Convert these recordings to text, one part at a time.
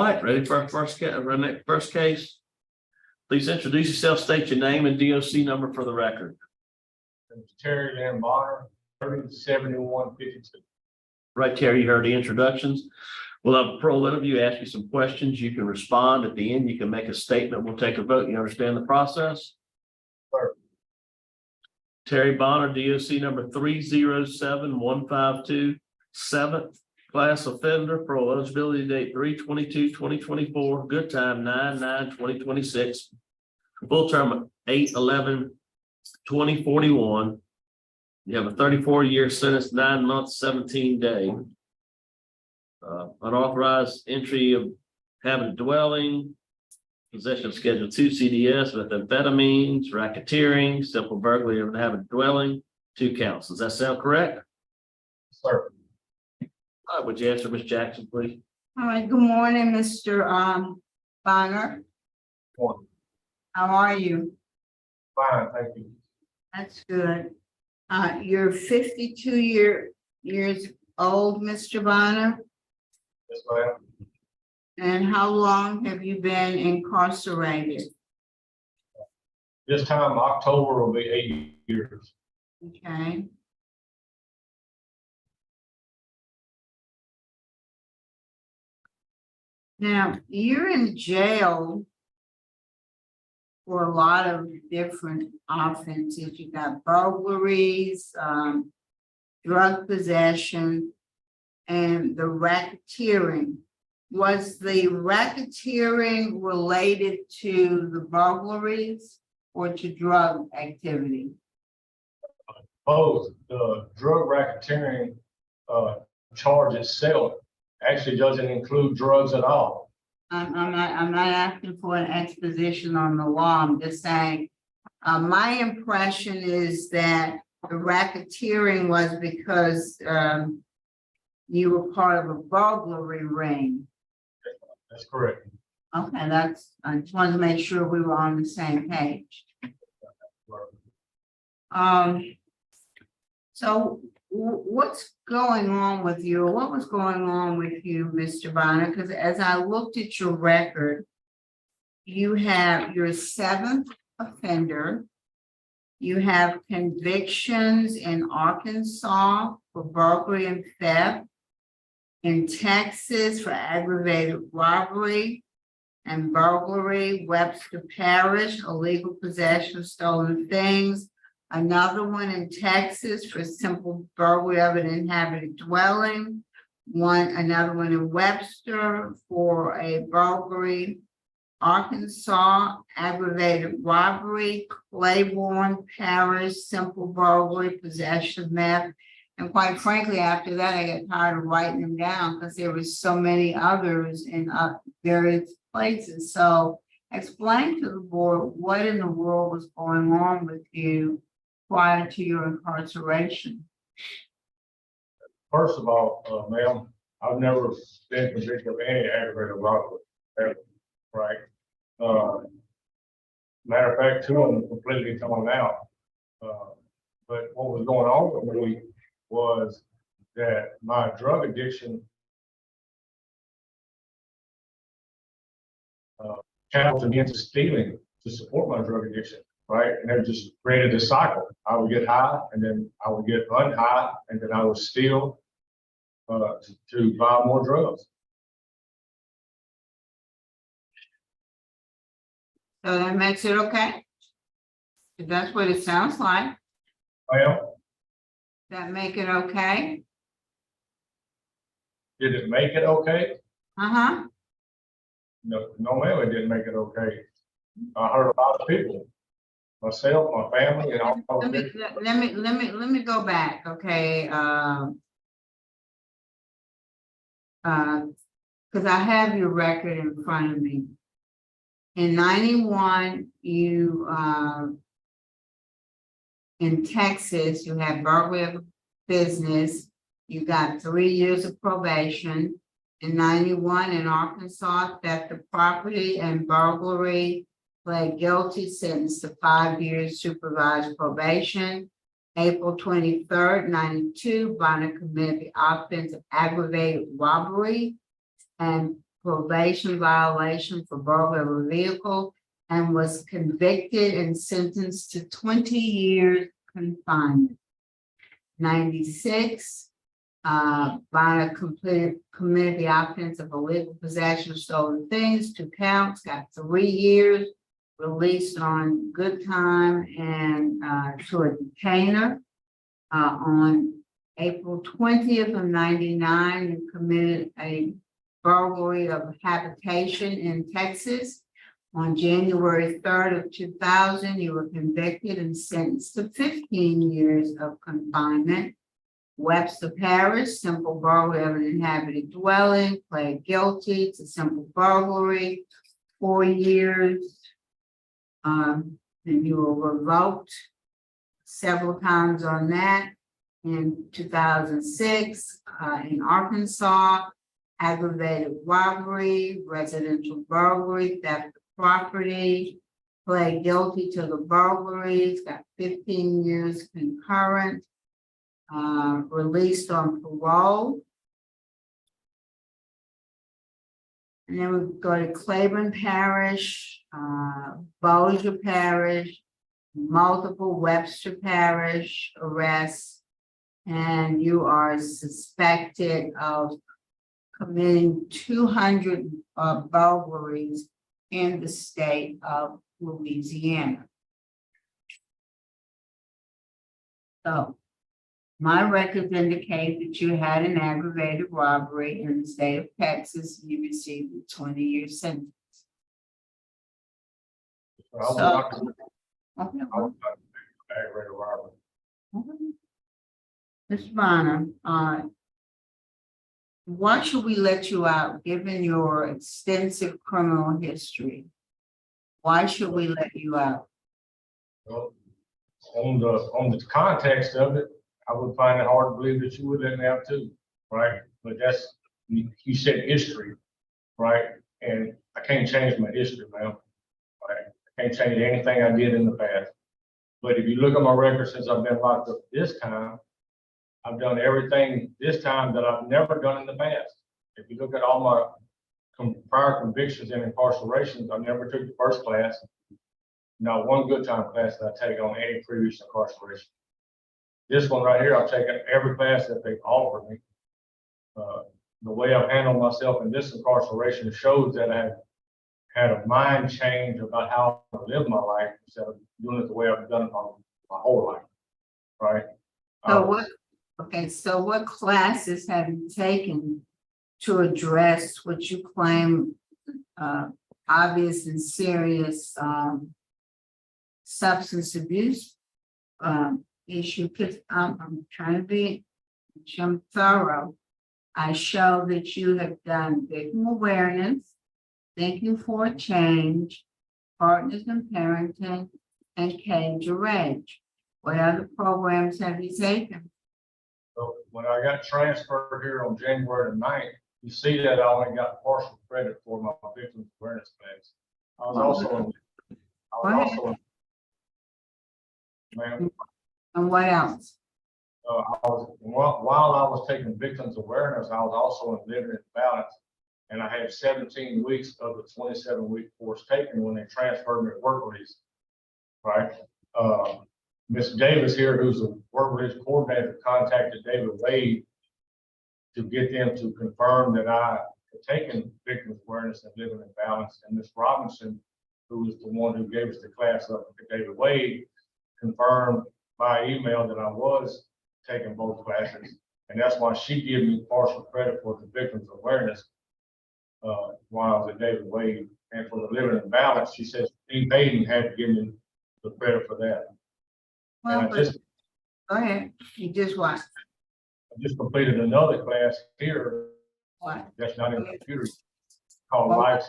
right, ready for our first case? Please introduce yourself, state your name and DOC number for the record. Terry Lynn Bonner, 7152. Right, Terry, you heard the introductions. We'll have a parole interview, ask you some questions. You can respond. At the end, you can make a statement. We'll take a vote. You understand the process? Sure. Terry Bonner, DOC number 307152, 7th class offender, parole eligibility date 3/22/2024, good time 9/9/2026, full term 8/11/2041. You have a 34-year sentence, 9 months, 17 days. Unauthorized entry of inhabited dwelling, possession of Schedule 2 CDS with amphetamines, racketeering, simple burglary of inhabited dwelling, 2 counts. Does that sound correct? Sir. All right, would you answer Ms. Jackson, please? All right, good morning, Mr. Bonner. Morning. How are you? Fine, thank you. That's good. You're 52 years old, Mr. Bonner, Yes, ma'am. and how long have you been incarcerated? This time, October will be 8 years. Okay. Now, you're in jail for a lot of different offenses. You got burglaries, drug possession, and the racketeering. Was the racketeering related to the burglaries or to drug activity? Both. The drug racketeering charge itself actually doesn't include drugs at all. I'm not asking for an exposition on the law. I'm just saying, my impression is that the racketeering was because you were part of a burglary ring. That's correct. Okay, I just wanted to make sure we were on the same page. So what's going on with you? What was going on with you, Mr. Bonner? Because as I looked at your record, you have your 7th offender. You have convictions in Arkansas for burglary and theft, in Texas for aggravated robbery and burglary, Webster Parish, illegal possession of stolen things, another one in Texas for simple burglary of an inhabited dwelling, another one in Webster for a burglary, Arkansas, aggravated robbery, Claiborne Parish, simple burglary, possession of meth. And quite frankly, after that, I got tired of writing them down because there were so many others in various places. So explain to the board what in the world was going on with you prior to your incarceration. First of all, ma'am, I've never been convicted of any aggravated robbery, ever, right? Matter of fact, 2 of them completely thrown out. But what was going on with me was that my drug addiction challenged me into stealing to support my drug addiction, right? And it just created a cycle. I would get high, and then I would get unhigh, and then I would steal to buy more drugs. So that makes it okay? If that's what it sounds like, Well, that make it okay? did it make it okay? Uh-huh. No, ma'am, it didn't make it okay. I hurt a lot of people, myself, my family, and all. Let me go back, okay? Because I have your record in front of me. In 91, you in Texas, you had burglary of a business. You got 3 years of probation. In 91, in Arkansas, theft of property and burglary, pled guilty, sentenced to 5 years supervised probation. April 23rd, 92, Bonner committed the offense of aggravated robbery and probation violation for burglary of a vehicle and was convicted and sentenced to 20 years confinement. 96, Bonner committed the offense of illegal possession of stolen things, 2 counts, got 3 years, released on good time and to a detainer. On April 20th of 99, you committed a burglary of habitation in Texas. On January 3rd of 2000, you were convicted and sentenced to 15 years of confinement. Webster Parish, simple burglary of an inhabited dwelling, pled guilty to simple burglary, 4 years. And you were revoked several times on that. In 2006, in Arkansas, aggravated robbery, residential burglary, theft of property, pled guilty to the burglaries, got 15 years concurrent, released on parole. And then we go to Claiborne Parish, Bossier Parish, multiple Webster Parish arrests, and you are suspected of committing 200 burglaries in the state of Louisiana. So my records indicate that you had an aggravated robbery in the state of Texas. You received a 20-year sentence. I was So- not, Okay. I was not aggravated robbery. Mr. Bonner, why should we let you out, given your extensive criminal history? Why should we let you out? Well, on the context of it, I would find it hard to believe that you would let me out too, right? But that's, you said history, right? And I can't change my history, man. Right? I can't change anything I did in the past. But if you look at my record since I've been locked up this time, I've done everything this time that I've never done in the past. If you look at all my prior convictions and incarcerations, I never took the first class. Not one good time class that I take on any previous incarceration. This one right here, I've taken every class that they've offered me. The way I've handled myself in this incarceration shows that I have had a mind change about how to live my life instead of doing it the way I've done it my whole life, right? So what classes have you taken to address what you claim obvious and serious substance abuse issue? Because I'm trying to be thorough. I show that you have done victim awareness, thinking for a change, partners in parenting, and cage your rage. What other programs have you taken? So when I got transferred here on January the 9th, you see that I only got partial credit for my victim awareness class. I was also, ma'am, And what else? while I was taking victims awareness, I was also in living in balance. And I had 17 weeks of the 27-week course taken when they transferred me to Burglaries, right? Ms. Davis here, who's a Burglaries coordinator, contacted David Wade to get them to confirm that I had taken victim awareness and living in balance. And Ms. Robinson, who was the one who gave us the class up to David Wade, confirmed by email that I was taking both classes. And that's why she gave me partial credit for the victims awareness while I was at David Wade. And for the living in balance, she says Steve Hayden had to give me the credit for that. Well, And go ahead. You just what? I just completed another class here What? that's not in the computer called Life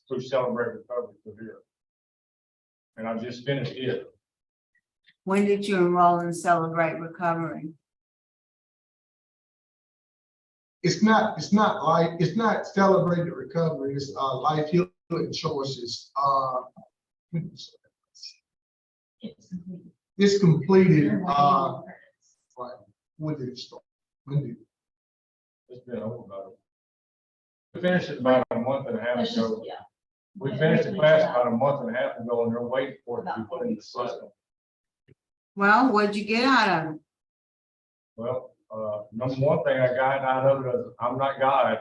through Celebrate Recovery through here. And I just finished it. When did you enroll in Celebrate Recovery? It's not Celebrated Recovery, it's Life Healing Choices. It's completed, right. When did it start? It's been over about finished it about a month and a half Let's just, ago. yeah. We finished the class about a month and a half ago, and they're waiting for it to be put in the system. Well, what'd you get out of it? Well, number one thing I got out of it is I'm not God,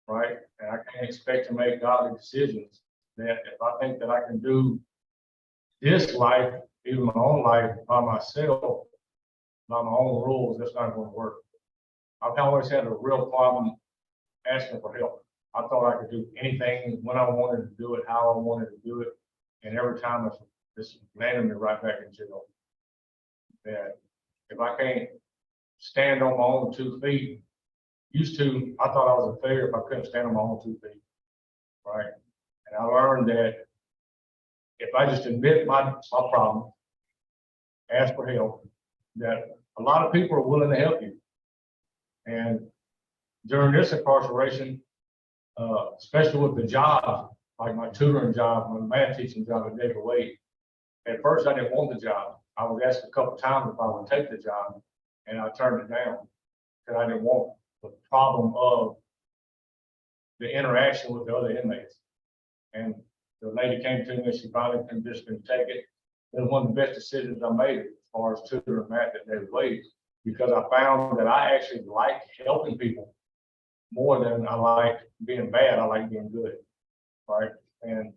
right? And I can't expect to make godly decisions. That if I think that I can do this life, even my own life by myself, by my own rules, that's not going to work. I've always had a real problem asking for help. I thought I could do anything when I wanted to do it, how I wanted to do it. And every time it's landed me right back in jail. That if I can't stand on my own 2 feet, used to, I thought I was a failure if I couldn't stand on my own 2 feet. Right. And I learned that if I just admit my problem, ask for help, that a lot of people are willing to help you. And during this incarceration, especially with the job, like my tutoring job, my math teaching job at David Wade, at first I didn't want the job. I was asked a couple of times if I would take the job, and I turned it down because I didn't want the problem of the interaction with the other inmates. And the lady came to me and she finally convinced me to take it. It was one of the best decisions I made as far as tutoring math at David Wade, because I found that I actually like helping people more than I like being bad. I like being good, right? And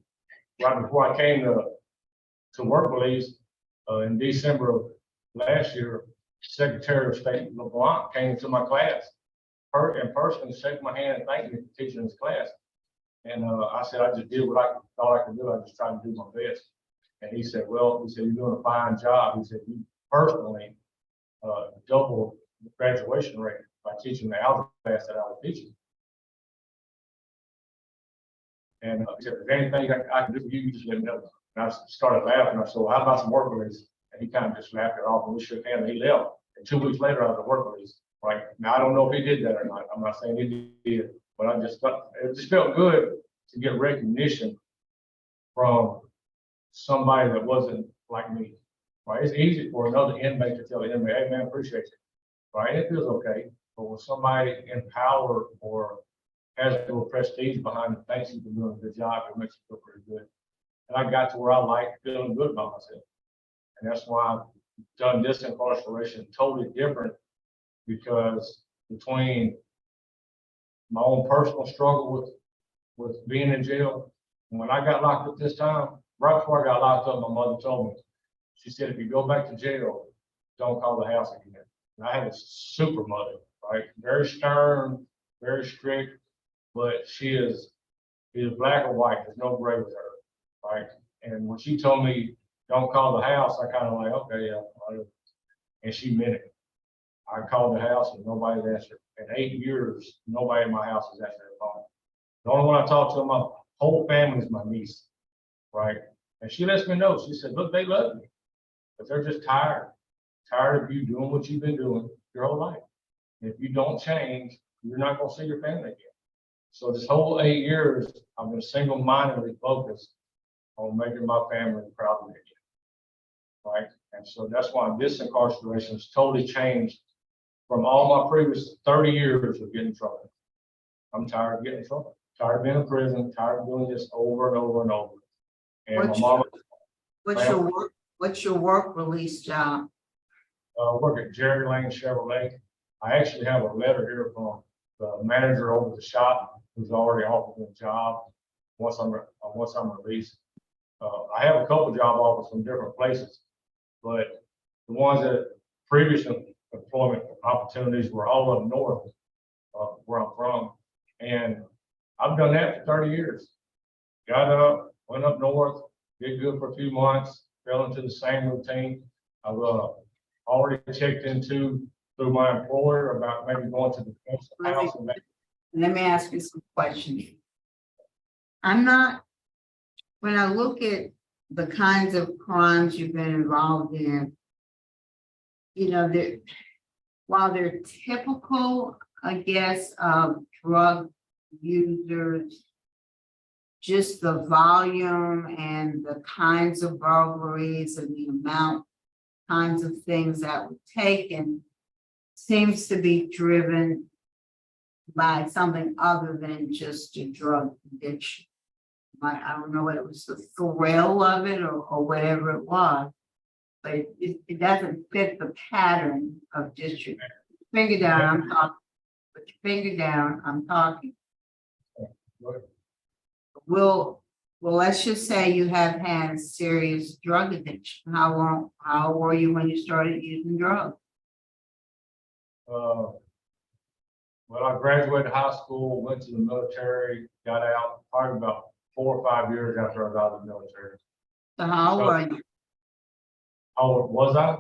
right before I came to Burglaries in December of last year, Secretary of State LeBlanc came to my class in person, shook my hand and thanked me for teaching this class. And I said, I just did what I thought I could do. I just tried to do my best. And he said, well, he said, you're doing a fine job. He said, you personally doubled the graduation rate by teaching the algebra class that I was teaching. And he said, if there's anything I can do for you, you just let me know. And I started laughing. I said, well, how about some work release? And he kind of just laughed it off, and we shook hands, and he left. And 2 weeks later, I was at work release. Right now, I don't know if he did that or not. I'm not saying he did, but I just thought it just felt good to get recognition from somebody that wasn't like me. Right? It's easy for another inmate to tell the inmate, "Hey, man, appreciate you." Right? It feels okay, but when somebody in power or has a little prestige behind it, thinks you've been doing a good job, it makes you feel pretty good. And I got to where I like feeling good about myself. And that's why I've done this incarceration totally different, because between my own personal struggle with being in jail, and when I got locked up this time, right before I got locked up, my mother told me, she said, if you go back to jail, don't call the house again. And I had a super mother, right? Very stern, very strict, but she is black or white. There's no gray with her, right? And when she told me, don't call the house, I kind of like, okay, yeah. And she meant it. I called the house and nobody answered. In 8 years, nobody in my house has answered the phone. The only one I talked to in my whole family is my niece, right? And she lets me know. She said, look, they love me, but they're just tired of you doing what you've been doing your whole life. And if you don't change, you're not going to see your family again. So this whole 8 years, I've been single-mindedly focused on making my family proud of me again, right? And so that's why this incarceration has totally changed from all my previous 30 years of getting in trouble. I'm tired of getting in trouble, tired of being in prison, tired of doing this over and over and over. And my mama. What's your work release job? Work at Jerry Lane Chevrolet. I actually have a letter here from the manager over the shop who's already offered me a job once I'm released. I have a couple job offers from different places, but the ones that previous employment opportunities were all up north, where I'm from. And I've done that for 30 years. Got up, went up north, did good for a few months, fell into the same routine. I've already checked into through my employer about maybe going to the house. Let me ask you some questions. When I look at the kinds of crimes you've been involved in, while they're typical, I guess, of drug users, just the volume and the kinds of burglaries and the kinds of things that were taken seems to be driven by something other than just a drug addiction. I don't know what it was, the thrill of it or whatever it was. But it doesn't fit the pattern of district. Finger down, I'm talking. Put your finger down, I'm talking. Well, let's just say you have had serious drug addiction. How were you when you started using drugs? Well, I graduated high school, went to the military, got out probably about 4 or 5 years after I got out of the military. So how old were you How old was I?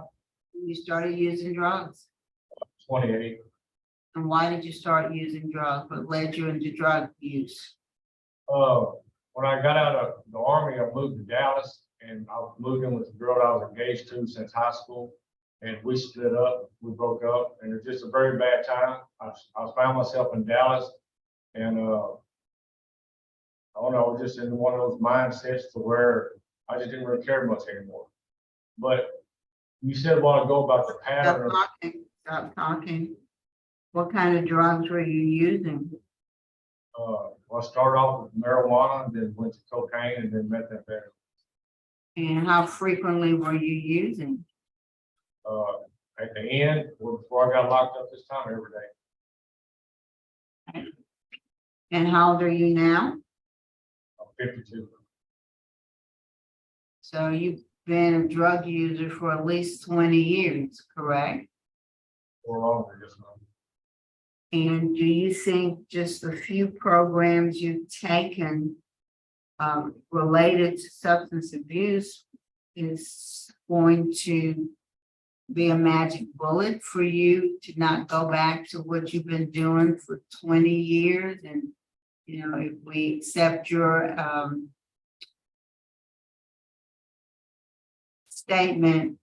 when you started using drugs? 28. And why did you start using drugs? What led you into drug use? When I got out of the army, I moved to Dallas, and I moved in with the girl I was engaged to since high school. And we split up, we broke up, and it was just a very bad time. I found myself in Dallas, and I don't know, I was just in one of those mindsets to where I just didn't really care much anymore. But you said a while ago about the Stop pattern. talking, stop talking. What kind of drugs were you using? Well, I started off with marijuana, then went to cocaine, and then methamphetamine. And how frequently were you using? At the end, or before I got locked up this time, every day. And how old are you now? I'm 52. So you've been a drug user for at least 20 years, correct? Or longer, just now. And do you think just the few programs you've taken related to substance abuse is going to be a magic bullet for you to not go back to what you've been doing for 20 years? And, you know, if we accept your statement,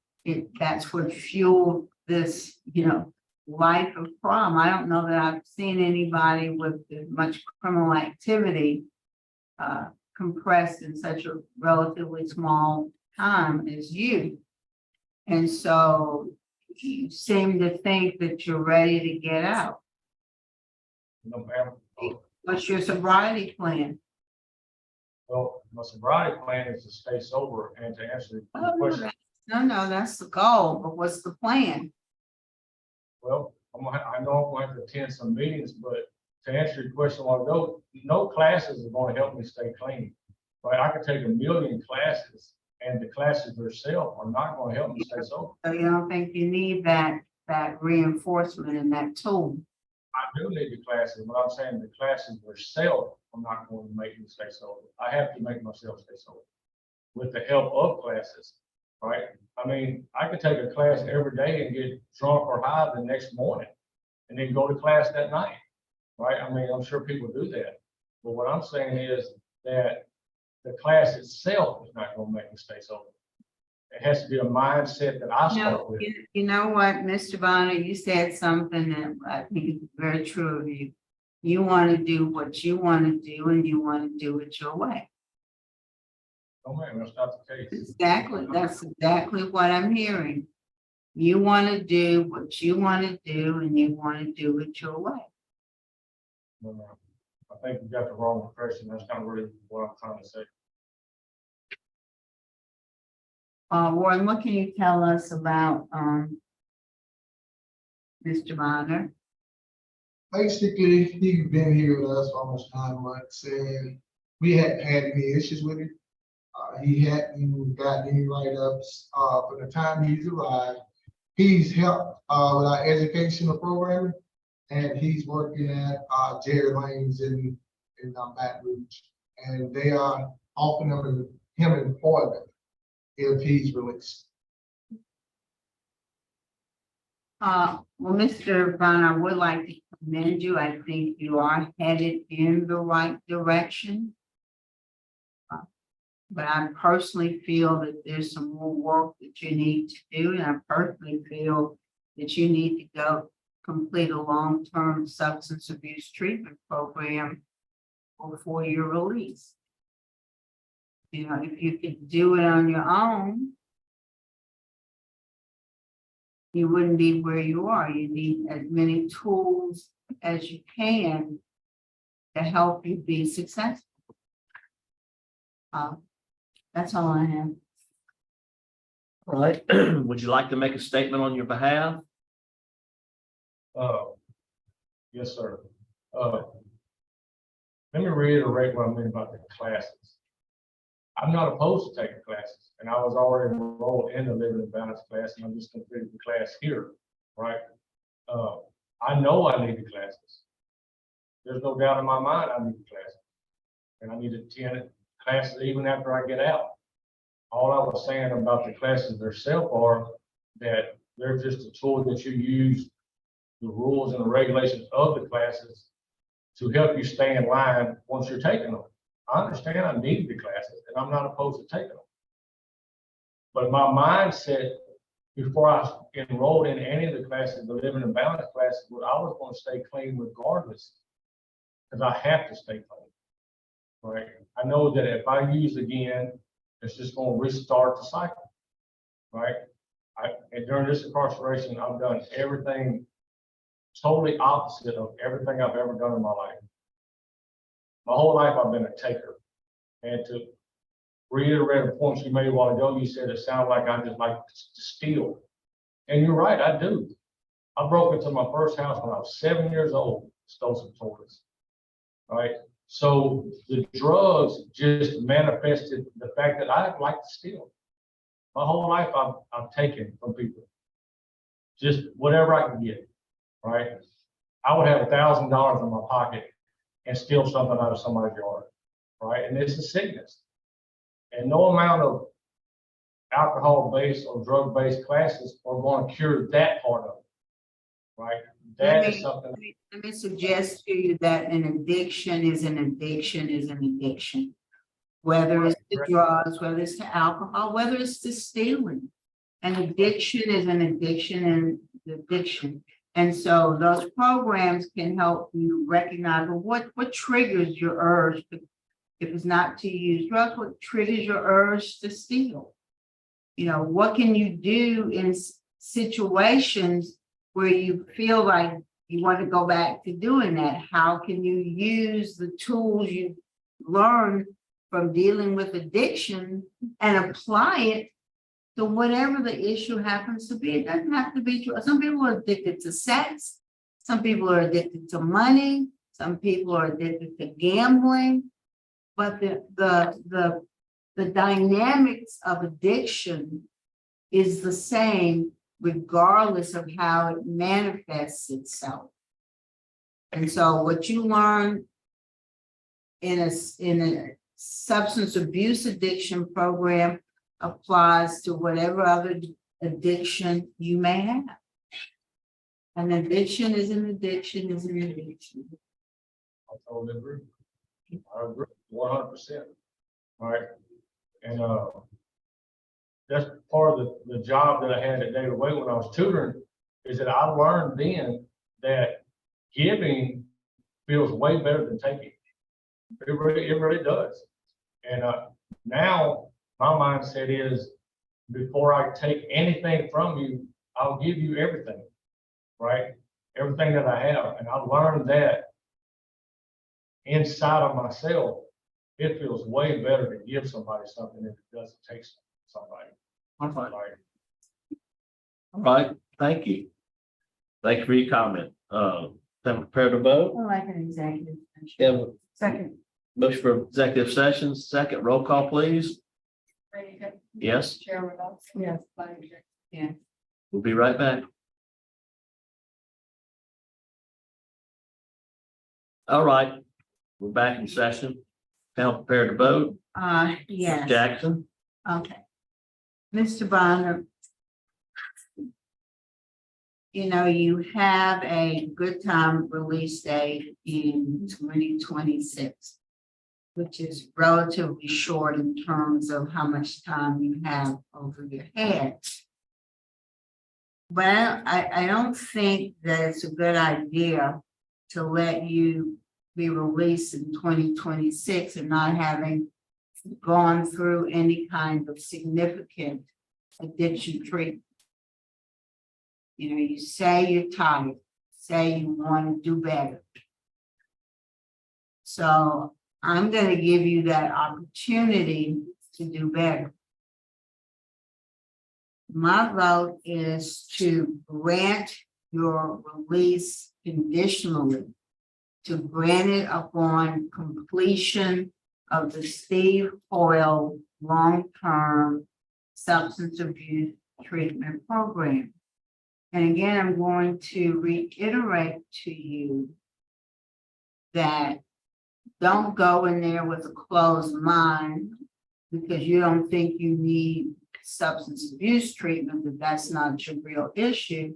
that's what fueled this, you know, life of crime. I don't know that I've seen anybody with as much criminal activity compressed in such a relatively small time as you. And so you seem to think that you're ready to get out. No, ma'am. What's your sobriety plan? Well, my sobriety plan is to stay sober, and to answer the question. No, that's the goal, but what's the plan? Well, I know I'm going to attend some meetings, but to answer your question, no classes are going to help me stay clean. Right? I could take 1,000,000 classes, and the classes themselves are not going to help me stay sober. So you don't think you need that reinforcement and that tool? I do need the classes, but I'm saying the classes themselves are not going to make me stay sober. I have to make myself stay sober with the help of classes, right? I mean, I could take a class every day and get drunk or high the next morning and then go to class that night, right? I mean, I'm sure people do that. But what I'm saying is that the class itself is not going to make me stay sober. It has to be a mindset that I start with. You know what, Mr. Bonner, you said something that I think is very true of you. You want to do what you want to do, and you want to do it your way. Oh man, that's not the case. Exactly. That's exactly what I'm hearing. You want to do what you want to do, and you want to do it your way. No. I think you got the wrong impression. That's not really what I'm trying to say. Warren, what can you tell us about Mr. Bonner? Basically, he's been here with us for almost 9 months, and we hadn't had any issues with him. He hadn't gotten any write-ups from the time he's arrived. He's helped with our educational programming, and he's working at Jerry Lane's in Baton Rouge, and they are offering him employment if he's released. Well, Mr. Bonner, I would like to commend you. I think you are headed in the right direction. But I personally feel that there's some more work that you need to do, and I personally feel that you need to go complete a long-term substance abuse treatment program before you're released. You know, if you could do it on your own, you wouldn't be where you are. You need as many tools as you can to help you be successful. That's all I have. All right, would you like to make a statement on your behalf? Yes, sir. Let me reiterate what I mean about the classes. I'm not opposed to taking classes, and I was already enrolled in the living and balance class, and I just completed the class here, right? I know I need the classes. There's no doubt in my mind I need the classes, and I need to attend classes even after I get out. All I was saying about the classes themselves are that they're just a tool that you use the rules and the regulations of the classes to help you stay in line once you're taking them. I understand I need the classes and I'm not opposed to taking them. But my mindset before I enrolled in any of the classes, the living and balance classes, was I was going to stay clean regardless, because I have to stay clean, right? I know that if I use again, it's just going to restart the cycle, right? And during this incarceration, I've done everything totally opposite of everything I've ever done in my life. My whole life, I've been a taker. And to reiterate a point you made a while ago, you said it sounded like I just like to steal. And you're right, I do. I broke into my first house when I was 7 years old, stole some toys, right? So the drugs just manifested the fact that I like to steal. My whole life, I've taken from people, just whatever I can get, right? I would have $1,000 in my pocket and steal something out of somebody's yard, right? And it's a sickness. And no amount of alcohol-based or drug-based classes are going to cure that part of it, right? That is something. Let me suggest to you that an addiction is an addiction is an addiction. Whether it's to drugs, whether it's to alcohol, whether it's to stealing. An addiction is an addiction and addiction. And so those programs can help you recognize, well, what triggers your urge to, if it's not to use drugs, what triggers your urge to steal? You know, what can you do in situations where you feel like you want to go back to doing that? How can you use the tools you learn from dealing with addiction and apply it to whatever the issue happens to be? It doesn't have to be true. Some people are addicted to sex. Some people are addicted to money. Some people are addicted to gambling. But the dynamics of addiction is the same regardless of how it manifests itself. And so what you learn in a substance abuse addiction program applies to whatever other addiction you may have. An addiction is an addiction is an addiction. I totally agree. I agree 100%. All right. And that's part of the job that I had at David Way when I was tutoring, is that I learned then that giving feels way better than taking. It really does. And now my mindset is, before I take anything from you, I'll give you everything, right? Everything that I have. And I learned that inside of myself, it feels way better to give somebody something than it does to take somebody. All right. Right. All right, thank you. Thank you for your comment. Then prepare to vote. I like an executive. Yeah, Second. motion for executive session. Second, roll call, please. Yes, Chair Yes. Yeah. we'll be right back. All right, we're back in session. Panel prepared to vote. Yes. Jackson. Okay. Mr. Bonner, you know, you have a good time release date in 2026, which is relatively short in terms of how much time you have over your head. But I don't think that it's a good idea to let you be released in 2026 and not having gone through any kind of significant addiction treatment. You know, you say you're tired, say you want to do better. So I'm going to give you that opportunity to do better. My vote is to grant your release conditionally, to grant it upon completion of the Steve Hoyle long-term substance abuse treatment program. And again, I'm going to reiterate to you that don't go in there with a closed mind because you don't think you need substance abuse treatment, but that's not your real issue.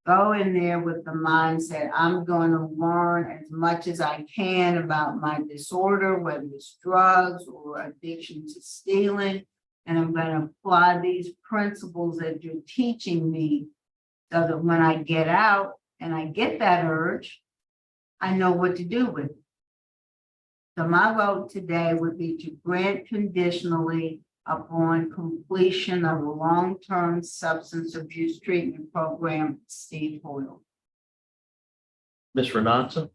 Go in there with the mindset, I'm going to learn as much as I can about my disorder, whether it's drugs or addiction to stealing. And I'm going to apply these principles that you're teaching me so that when I get out and I get that urge, I know what to do with it. So my vote today would be to grant conditionally upon completion of a long-term substance abuse treatment program, Steve Hoyle. Ms. Renata?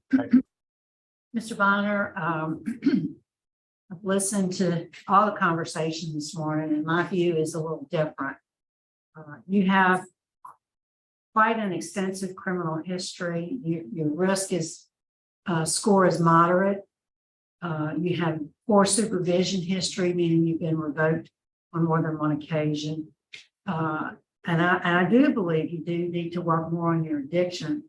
Mr. Bonner, I've listened to all the conversation this morning, and my view is a little different. You have quite an extensive criminal history. Your risk score is moderate. You have poor supervision history, meaning you've been revoked on more than one occasion. And I do believe you do need to work more on your addiction.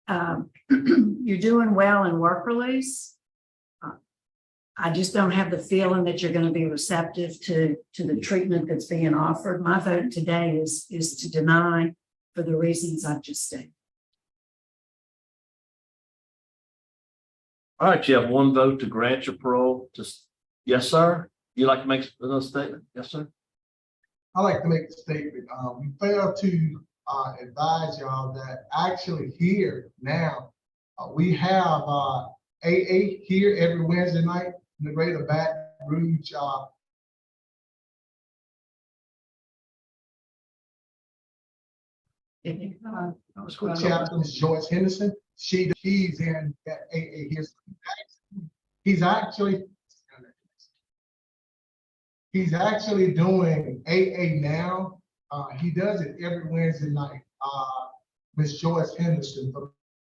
You're doing well in work release. I just don't have the feeling that you're going to be receptive to the treatment that's being offered. My vote today is to deny for the reasons I've just stated. All right, you have one vote to grant your parole. Just, yes, sir? You like to make another statement? Yes, sir? I like to make a statement. We failed to advise y'all that actually here now, we have AA here every Wednesday night in the Greater Baton Rouge. Chaplain is Joyce Henderson. He's in that AA here. He's actually doing AA now. He does it every Wednesday night. Miss Joyce Henderson from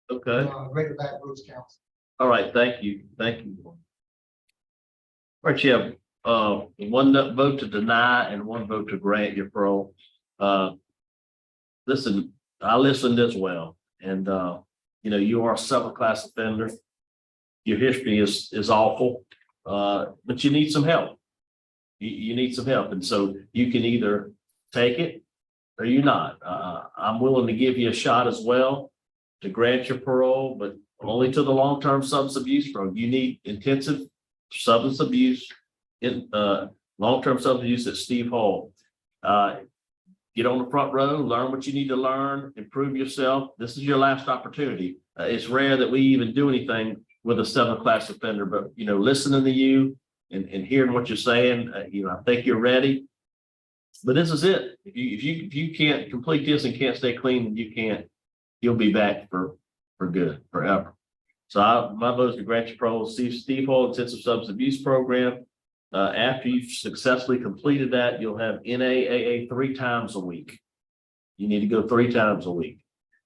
Okay. Greater Baton Rouge Council. All right, thank you. Thank you. All right, you have one vote to deny and one vote to grant your parole. Listen, I listened as well. And you are a seventh class offender. Your history is awful, but you need some help. You need some help. And so you can either take it or you not. I'm willing to give you a shot as well to grant your parole, but only to the long-term substance abuse program. You need intensive substance abuse in long-term substance abuse at Steve Hall. Get on the front row, learn what you need to learn, improve yourself. This is your last opportunity. It's rare that we even do anything with a seventh class offender, but listening to you and hearing what you're saying, I think you're ready. But this is it. If you can't complete this and can't stay clean, then you'll be back for good, forever. So my vote is to grant your parole, Steve Hall Intensive Substance Abuse Program. After you've successfully completed that, you'll have NAAA 3 times a week. You need to go 3 times a week.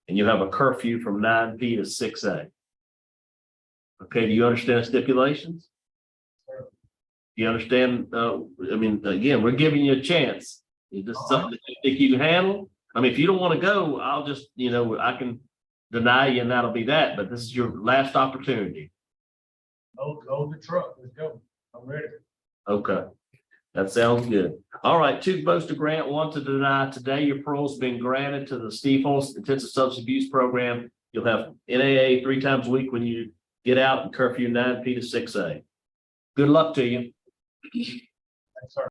And you'll have a curfew from 9 p to 6 a. Okay, do you understand the stipulations? Do you understand? Again, we're giving you a chance. Is this something that you think you can handle? If you don't want to go, I'll just, I can deny you and that'll be that. But this is your last opportunity. Load the truck. Let's go. I'm ready. Okay, that sounds good. All right, 2 votes to grant, 1 to deny. Today, your parole's been granted to the Steve Holst Intensive Substance Abuse Program. You'll have NAA 3 times a week when you get out, and curfew 9 p to 6 a. Good luck to you. Thanks, sir.